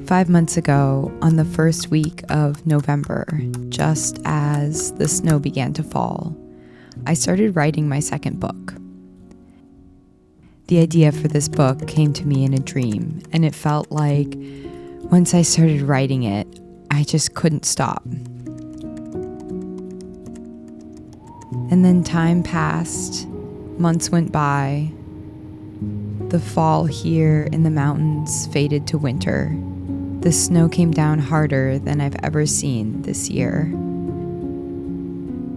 5 months ago, on the first week of November, just as the snow began to fall, I started writing my second book. The idea for this book came to me in a dream, and it felt like once I started writing it, I just couldn't stop. And then time passed, months went by, the fall here in the mountains faded to winter. The snow came down harder than I've ever seen this year.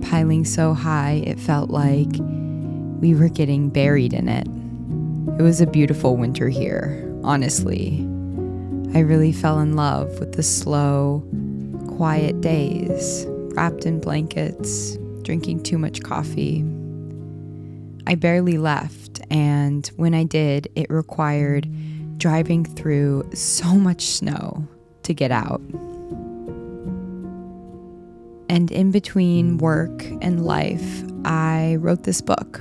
Piling so high, it felt like we were getting buried in it. It was a beautiful winter here, honestly. I really fell in love with the slow, quiet days, wrapped in blankets, drinking too much coffee. I barely left, and when I did, it required driving through so much snow to get out. And in between work and life, I wrote this book.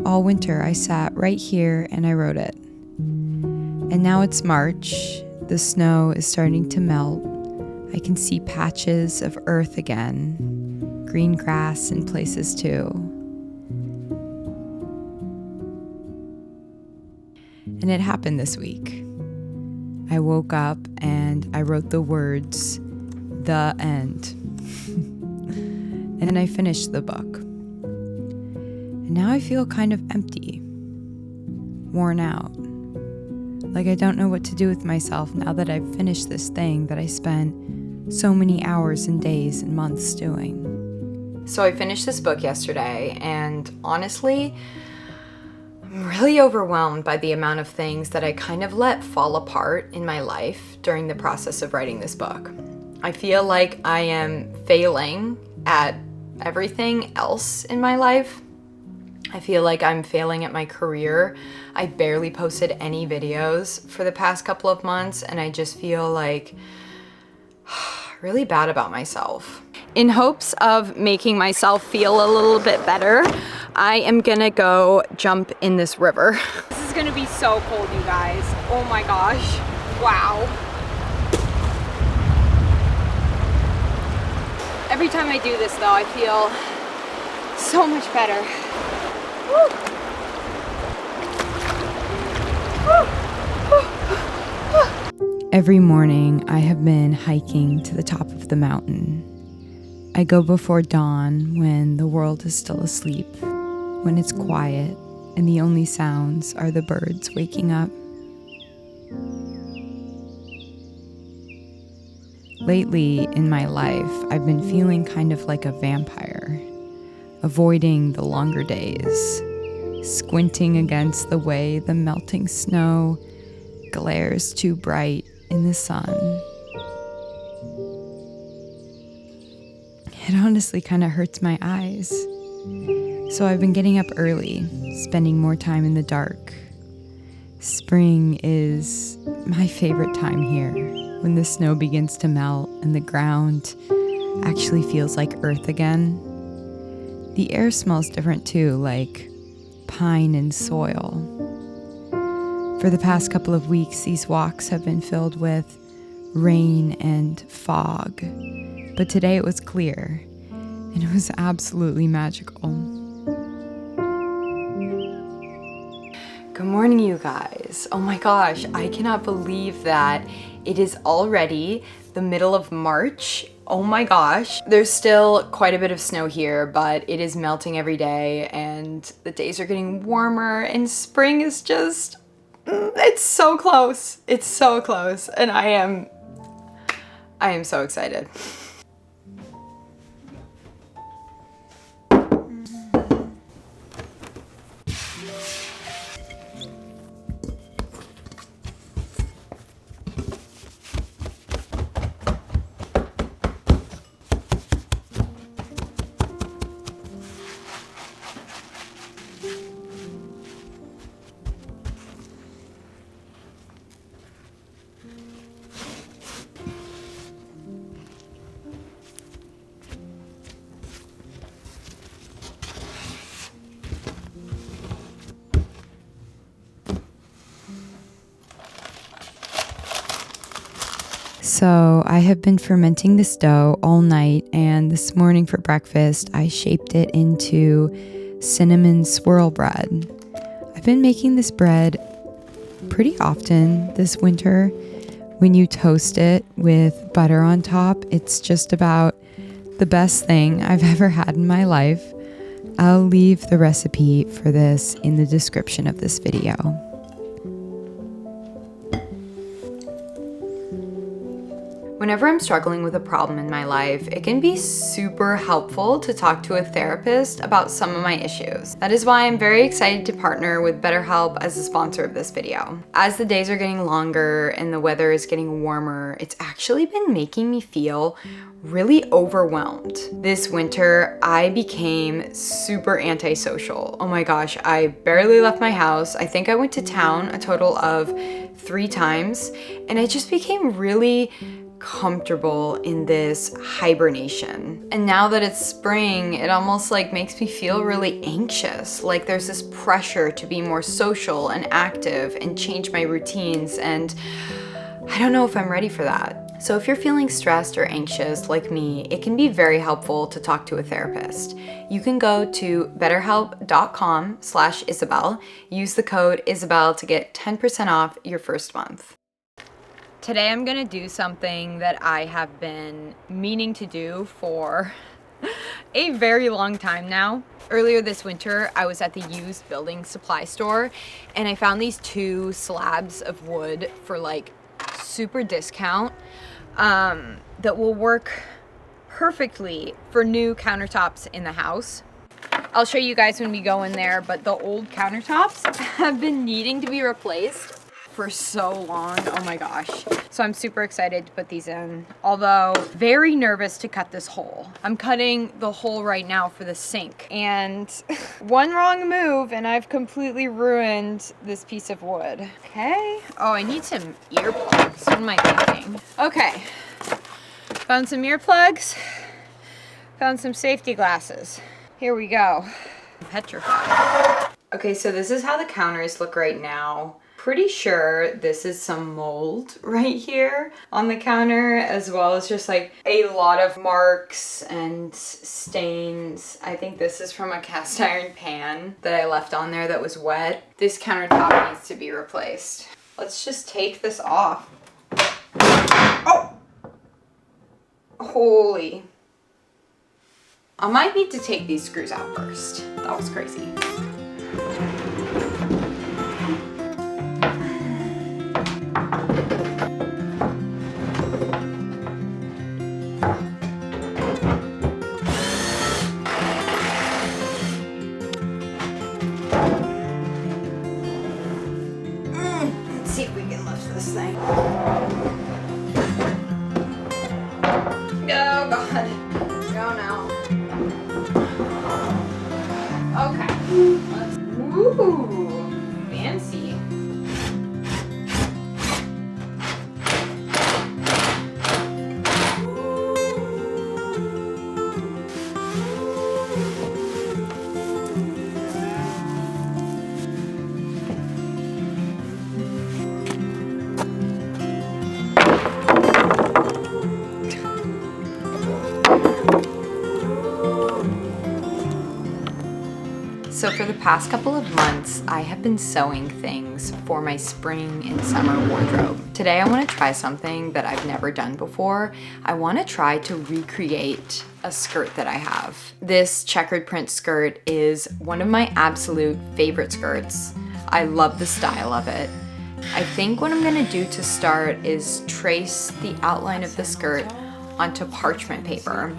All winter, I sat right here and I wrote it. And now it's March. The snow is starting to melt. I can see patches of earth again, green grass in places too. And it happened this week. I woke up and I wrote the words, "The End." And I finished the book. And now I feel kind of empty, worn out. Like I don't know what to do with myself now that I've finished this thing that I spent so many hours and days and months doing. So I finished this book yesterday, and honestly, I'm really overwhelmed by the amount of things that I kind of let fall apart in my life during the process of writing this book. I feel like I am failing at everything else in my life. I feel like I'm failing at my career. I barely posted any videos for the past couple of months, and I just feel like really bad about myself. In hopes of making myself feel a little bit better, I am gonna go jump in this river. This is gonna be so cold, you guys. Oh my gosh, wow. Every time I do this though, I feel so much better. Woo. Every morning, I have been hiking to the top of the mountain. I go before dawn when the world is still asleep, when it's quiet and the only sounds are the birds waking up. Lately in my life, I've been feeling kind of like a vampire, avoiding the longer days, squinting against the way the melting snow glares too bright in the sun. It honestly kind of hurts my eyes. So I've been getting up early, spending more time in the dark. Spring is my favorite time here, when the snow begins to melt and the ground actually feels like earth again. The air smells different too, like pine and soil. For the past couple of weeks, these walks have been filled with rain and fog, but today it was clear, and it was absolutely magical. Good morning, you guys. Oh my gosh, I cannot believe that it is already the middle of March. Oh my gosh. There's still quite a bit of snow here, but it is melting every day, and the days are getting warmer, and spring is just, it's so close. It's so close, and I am so excited. So I have been fermenting this dough all night, and this morning for breakfast, I shaped it into cinnamon swirl bread. I've been making this bread pretty often this winter. When you toast it with butter on top, it's just about the best thing I've ever had in my life. I'll leave the recipe for this in the description of this video. Whenever I'm struggling with a problem in my life, it can be super helpful to talk to a therapist about some of my issues. That is why I'm very excited to partner with BetterHelp as a sponsor of this video. As the days are getting longer and the weather is getting warmer, it's actually been making me feel really overwhelmed. This winter, I became super antisocial. Oh my gosh, I barely left my house. I think I went to town a total of 3 times, and I just became really comfortable in this hibernation. And now that it's spring, it almost like makes me feel really anxious. Like there's this pressure to be more social and active and change my routines, and I don't know if I'm ready for that. So if you're feeling stressed or anxious like me, it can be very helpful to talk to a therapist. You can go to betterhelp.com/Isabel, use the code Isabel to get 10% off your first month. Today I'm gonna do something that I have been meaning to do for a very long time now. Earlier this winter, I was at the used building supply store and I found these 2 slabs of wood for like super discount that will work perfectly for new countertops in the house. I'll show you guys when we go in there, but the old countertops have been needing to be replaced for so long. Oh my gosh. So I'm super excited to put these in, although very nervous to cut this hole. I'm cutting the hole right now for the sink, and one wrong move and I've completely ruined this piece of wood. Okay. Oh, I need some earplugs. What am I thinking? Okay. Found some earplugs. Found some safety glasses. Here we go. I'm petrified. Okay, so this is how the counters look right now. Pretty sure this is some mold right here on the counter, as well as just like a lot of marks and stains. I think this is from a cast iron pan that I left on there that was wet. This countertop needs to be replaced. Let's just take this off. Oh! Holy. I might need to take these screws out first. That was crazy. Let's see if we can lift this thing. Oh God. Go now. Okay. Let's. Woo! Fancy. So for the past couple of months, I have been sewing things for my spring and summer wardrobe. Today I want to try something that I've never done before. I want to try to recreate a skirt that I have. This checkered print skirt is one of my absolute favorite skirts. I love the style of it. I think what I'm gonna do to start is trace the outline of the skirt onto parchment paper.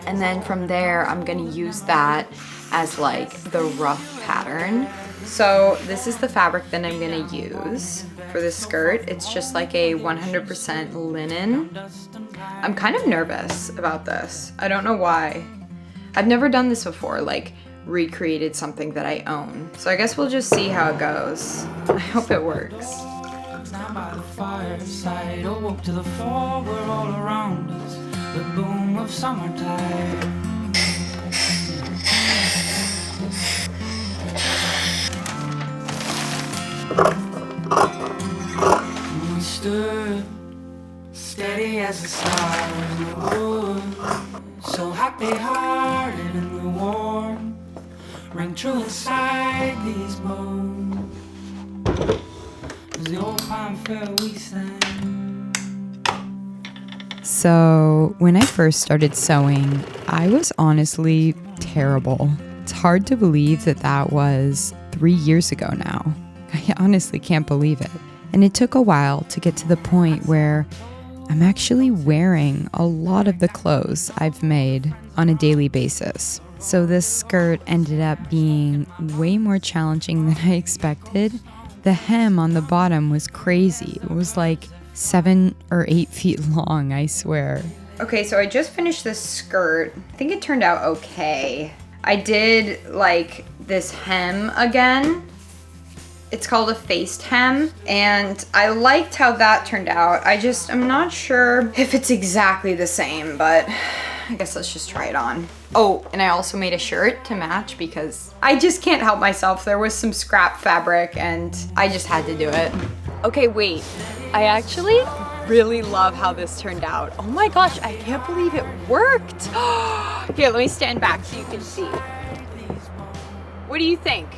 And then from there, I'm gonna use that as like the rough pattern. So this is the fabric that I'm gonna use for this skirt. It's just like a 100% linen. I'm kind of nervous about this. I don't know why. I've never done this before, like recreated something that I own. So I guess we'll just see how it goes. I hope it works. Down by the fireside, awoke to the forward all around us, the boom of summertime. We stood steady as the stars in the room. So happy-hearted in the warm, ring true inside these bones. As the old time fair we sang. So when I first started sewing, I was honestly terrible. It's hard to believe that that was 3 years ago now. I honestly can't believe it. And it took a while to get to the point where I'm actually wearing a lot of the clothes I've made on a daily basis. So this skirt ended up being way more challenging than I expected. The hem on the bottom was crazy. It was like 7 or 8 feet long, I swear. Okay, so I just finished this skirt. I think it turned out okay. I did like this hem again. It's called a faced hem, and I liked how that turned out. I'm not sure if it's exactly the same, but I guess let's just try it on. Oh, and I also made a shirt to match because I just can't help myself. There was some scrap fabric and I just had to do it. Okay, wait. I actually really love how this turned out. Oh my gosh, I can't believe it worked. Here, let me stand back so you can see. What do you think?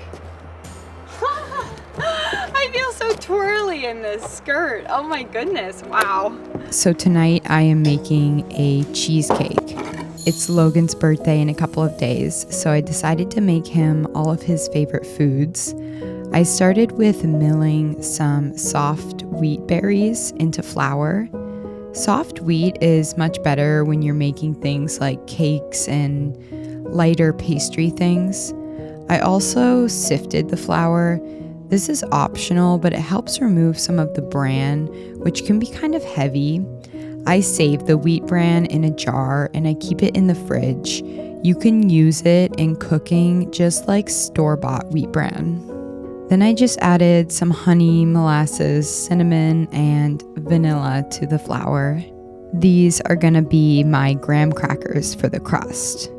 I feel so twirly in this skirt. Oh my goodness, wow. So tonight I am making a cheesecake. It's Logan's birthday in a couple of days, so I decided to make him all of his favorite foods. I started with milling some soft wheat berries into flour. Soft wheat is much better when you're making things like cakes and lighter pastry things. I also sifted the flour. This is optional, but it helps remove some of the bran, which can be kind of heavy. I save the wheat bran in a jar and I keep it in the fridge. You can use it in cooking just like store-bought wheat bran. Then I just added some honey, molasses, cinnamon, and vanilla to the flour. These are gonna be my graham crackers for the crust.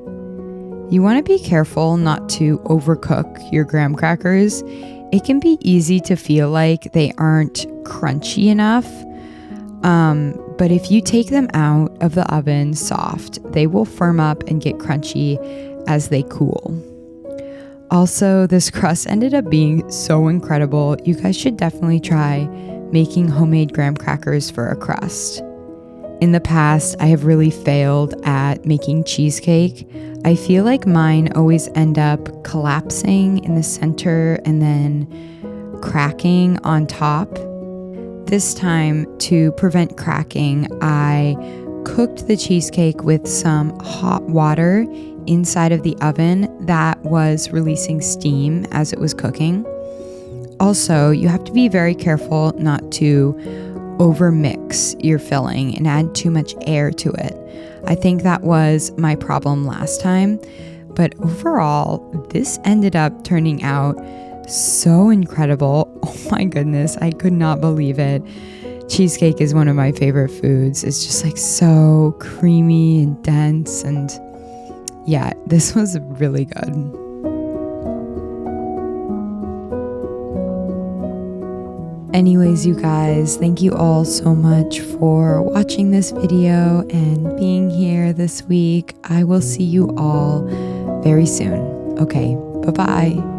You wanna be careful not to overcook your graham crackers. It can be easy to feel like they aren't crunchy enough, but if you take them out of the oven soft, they will firm up and get crunchy as they cool. Also, this crust ended up being so incredible. You guys should definitely try making homemade graham crackers for a crust. In the past, I have really failed at making cheesecake. I feel like mine always end up collapsing in the center and then cracking on top. This time, to prevent cracking, I cooked the cheesecake with some hot water inside of the oven that was releasing steam as it was cooking. Also, you have to be very careful not to overmix your filling and add too much air to it. I think that was my problem last time, but overall, this ended up turning out so incredible. Oh my goodness, I could not believe it. Cheesecake is one of my favorite foods. It's just like so creamy and dense, and yeah, this was really good. Anyways, you guys, thank you all so much for watching this video and being here this week. I will see you all very soon. Okay, bye-bye.